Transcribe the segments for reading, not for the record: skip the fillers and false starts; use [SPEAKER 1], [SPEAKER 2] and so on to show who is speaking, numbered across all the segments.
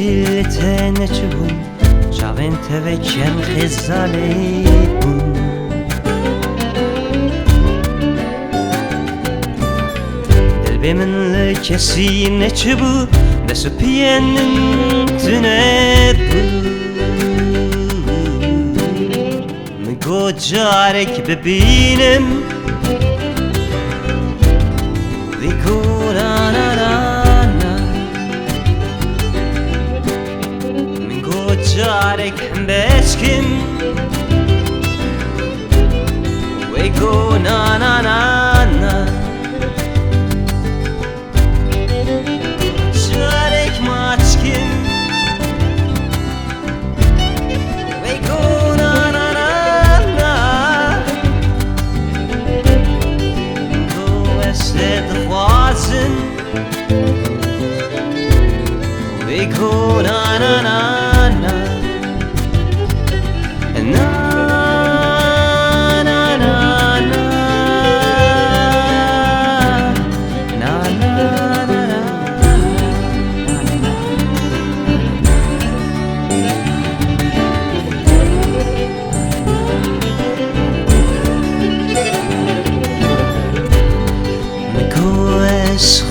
[SPEAKER 1] Silten çubun çavin teveken xizalibun Dilbimin lekesi ne çubu Desupiyenin tüne bu Migo carek bebinim Vikura na na جارك بسكن ويقو نا نا نا نا جارك ما تسكن ويقو نا نا نا نا نقو استد خوازن ويقو نا نا نا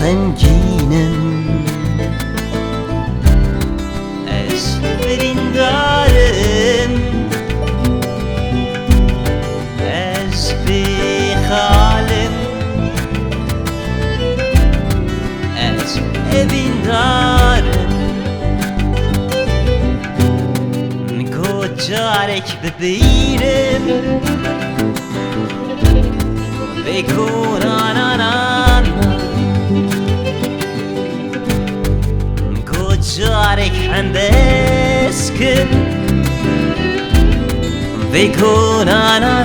[SPEAKER 1] Renginem es brindarem es bikhalem es evindarem Miko carek bebeğim Bekuna na na جارك عندسكن بيكون أنا